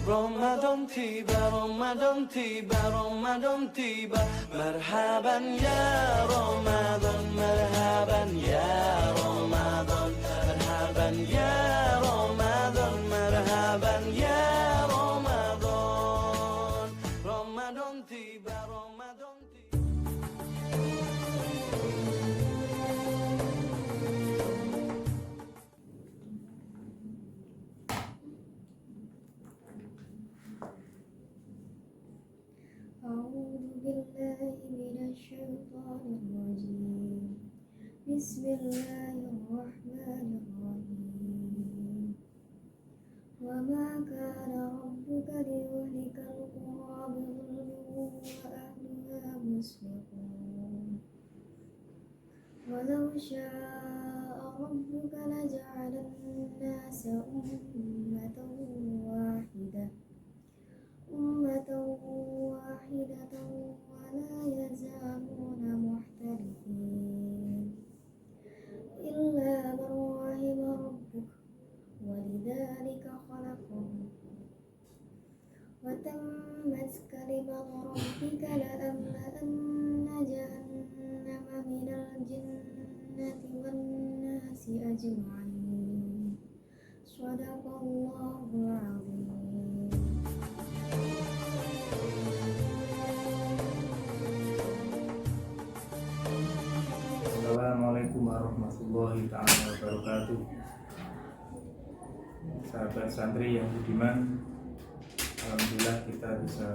Ramadan tiba, Ramadan tiba, Ramadan tiba. Marhaban ya Ramadan, marhaban ya Ramadan, marhaban ya Ramadan, marhaban ya Ramadan. Ramadan tiba, Ramadan tiba. أعوذ بالله من الشيطان الرجيم. بسم الله الرحمن الرحيم. وما كان ربك ليهلك القرى بظلم وأهلها مصلحون. ولو شاء ربك لجعل الناس أمة واحدة ولا يزالون مختلفين إلا من رحم ربك ولذلك خلقهم. وتمت كلمة ربك لأملأن جهنم من الجنة والناس أجمعين. صدق الله العظيم. Assalamualaikum warahmatullahi ta'ala wabarakatuh. Sahabat santri yang budiman, alhamdulillah kita bisa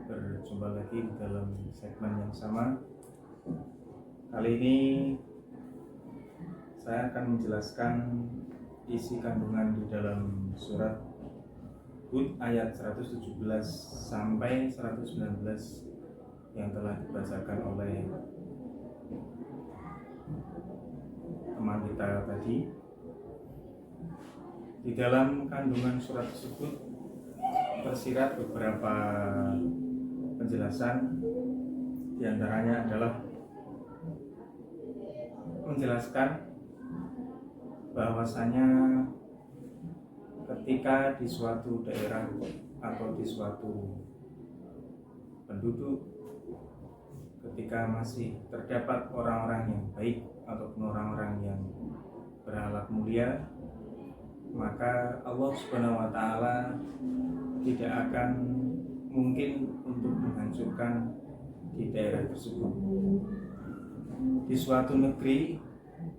berjumpa lagi di dalam segmen yang sama. Kali ini saya akan menjelaskan isi kandungan di dalam surat Hud ayat 117 sampai 119 yang telah dibacakan oleh teman kita tadi. Di dalam kandungan surat tersebut tersirat beberapa penjelasan. Di antaranya adalah menjelaskan bahwasanya ketika di suatu daerah atau di suatu penduduk, ketika masih terdapat orang-orang yang baik ataupun orang-orang yang berakhlak mulia, maka Allah Subhanahu wa Ta'ala tidak akan mungkin untuk menghancurkan di daerah tersebut. Di suatu negeri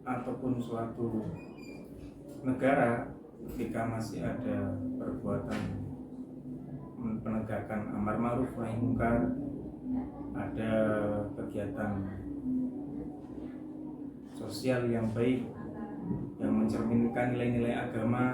ataupun suatu negara, ketika masih ada perbuatan penegakan amar ma'ruf nahi munkar, ada kegiatan sosial yang baik yang mencerminkan nilai-nilai agama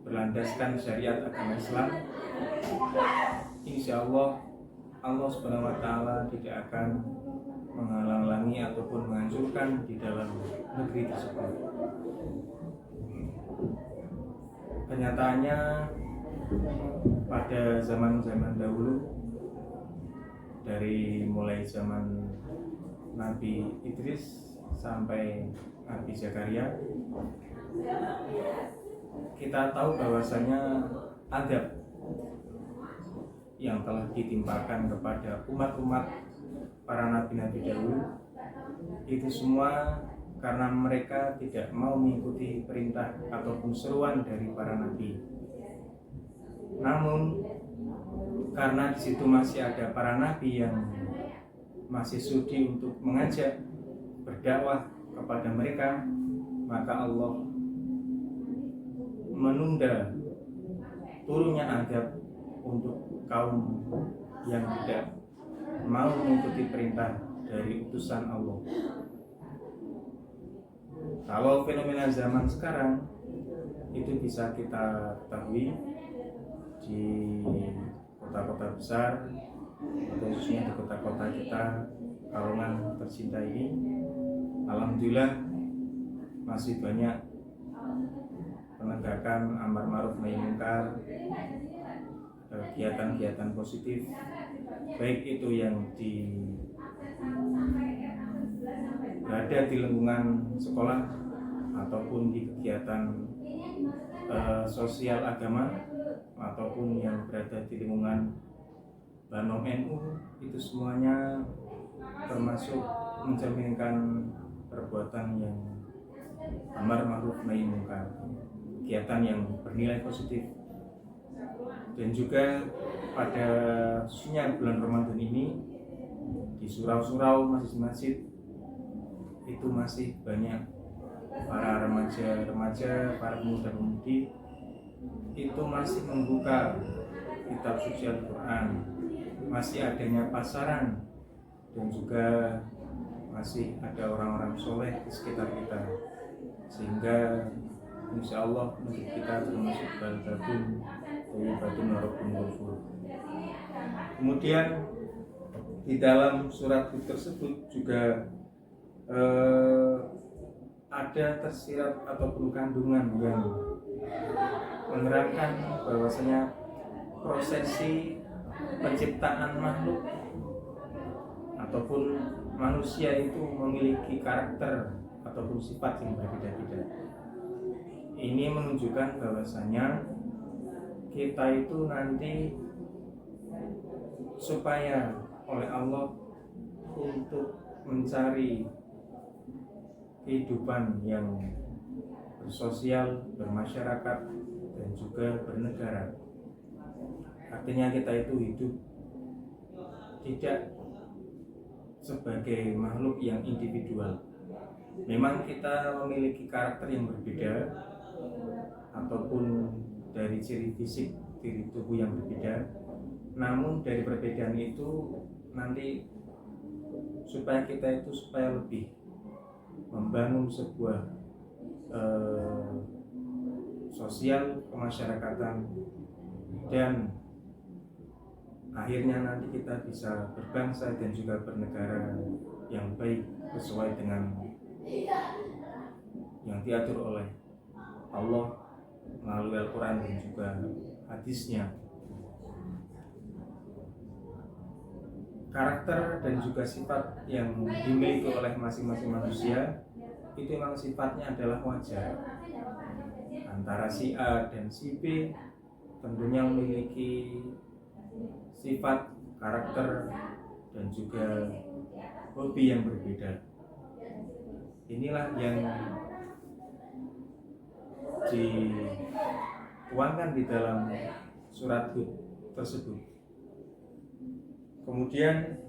berlandaskan syariat agama Islam, insya Allah Allah Subhanahu wa Ta'ala tidak akan menghalang-halangi ataupun menghancurkan di dalam negeri tersebut. Kenyataannya pada zaman-zaman dahulu, dari mulai zaman Nabi Idris sampai Nabi Zakaria, kita tahu bahwasanya adab yang telah ditimpakan kepada umat-umat para nabi-nabi dahulu itu semua karena mereka tidak mau mengikuti perintah ataupun seruan dari para nabi. Namun karena di situ masih ada para nabi yang masih sudi untuk mengajak, berdakwah kepada mereka, maka Allah menunda turunnya azab untuk kaum yang tidak mau mengikuti perintah dari utusan Allah. Kalau fenomena zaman sekarang itu bisa kita ketahui di kota-kota besar, khususnya di kota-kota kita Kalongan tercinta ini, alhamdulillah masih banyak penegakan amar ma'ruf nahi munkar, kegiatan-kegiatan positif, baik itu yang berada di lingkungan sekolah ataupun di kegiatan sosial agama ataupun yang berada di lingkungan Banom NU, itu semuanya termasuk mencerminkan perbuatan yang amar ma'ruf nahi munkar, kegiatan yang bernilai positif. Dan juga pada khususnya bulan Ramadan ini, di surau-surau, masjid-masjid itu masih banyak para remaja-remaja, para pemuda-pemudi itu masih membuka kitab suci Al-Quran, masih adanya pasaran, dan juga masih ada orang-orang soleh di sekitar kita, sehingga insya Allah negeri kita termasuk baldatun thayyibatun wa rabbun ghafur. Kemudian di dalam surat Hud tersebut juga ada tersirat ataupun kandungan yang menerangkan bahwasanya prosesi penciptaan makhluk ataupun manusia itu memiliki karakter ataupun sifat yang berbeda-beda. Ini menunjukkan bahwasanya kita itu nanti supaya oleh Allah untuk mencari kehidupan yang bersosial, bermasyarakat, dan juga bernegara. Artinya kita itu hidup tidak sebagai makhluk yang individual. Memang kita memiliki karakter yang berbeda ataupun dari ciri fisik, ciri tubuh yang berbeda. Namun dari perbedaan itu nanti supaya kita itu supaya lebih membangun sebuah sosial kemasyarakatan, dan akhirnya nanti kita bisa berbangsa dan juga bernegara yang baik sesuai dengan yang diatur oleh Allah melalui Al-Quran dan juga hadisnya. Karakter dan juga sifat yang dimiliki oleh masing-masing manusia itu memang sifatnya adalah wajar. Antara si A dan si B tentunya memiliki sifat, karakter, dan juga hobi yang berbeda. Inilah yang dituangkan di dalam surat Hud tersebut. Kemudian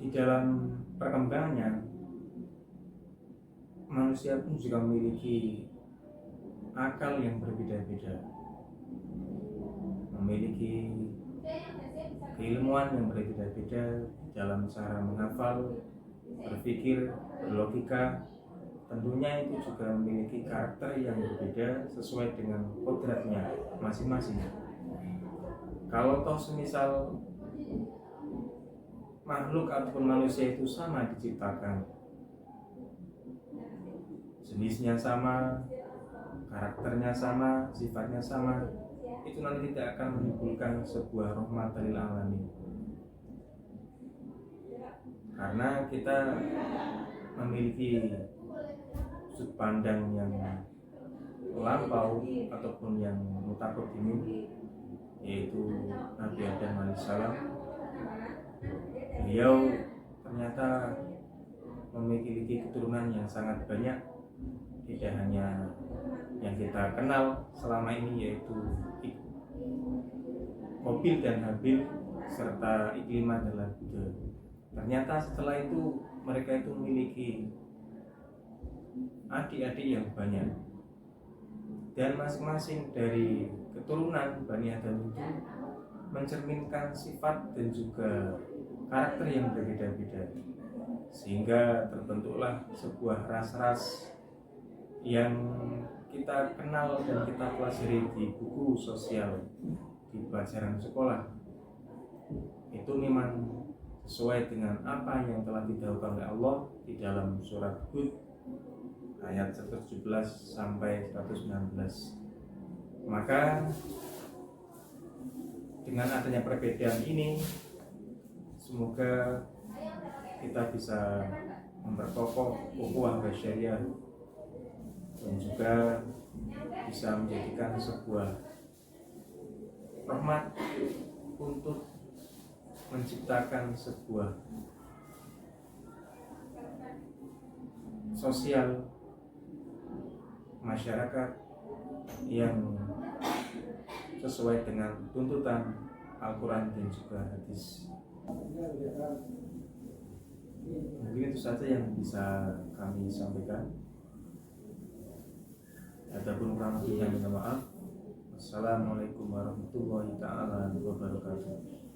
di dalam perkembangannya, manusia pun juga memiliki akal yang berbeda-beda, memiliki keilmuan yang berbeda-beda dalam cara menghafal, berpikir, berlogika. Tentunya itu juga memiliki karakter yang berbeda sesuai dengan kodratnya masing-masing. Kalau toh semisal makhluk ataupun manusia itu sama diciptakan, jenisnya sama, karakternya sama, sifatnya sama, itu nanti tidak akan menimbulkan sebuah rahmatan lil alamin. Karena kita memiliki sudut pandang yang melampau ataupun yang mutaqaddimin, yaitu Nabi Adam alaihissalam. Beliau ternyata memiliki keturunan yang sangat banyak, tidak hanya yang kita kenal selama ini, yaitu Qabil dan Habil serta Iklimah dan Labuda. Ternyata setelah itu mereka itu memiliki adik-adik yang banyak, dan masing-masing dari keturunan Bani Adam itu mencerminkan sifat dan juga karakter yang berbeda-beda, sehingga terbentuklah sebuah ras-ras yang kita kenal dan kita pelajari di buku sosial, di pelajaran sekolah. Itu memang sesuai dengan apa yang telah didahulukan oleh Allah di dalam surat Hud ayat 117 sampai 119. Maka dengan adanya perbedaan ini, semoga kita bisa memperkokoh ukhuwah basyariah dan juga bisa menjadikan sebuah rahmat untuk menciptakan sebuah sosial masyarakat yang sesuai dengan tuntutan Al-Quran dan juga hadis. Mungkin itu saja yang bisa kami sampaikan. Adapun kurang lebihnya minta maaf. Wassalamualaikum warahmatullahi taala wabarakatuh.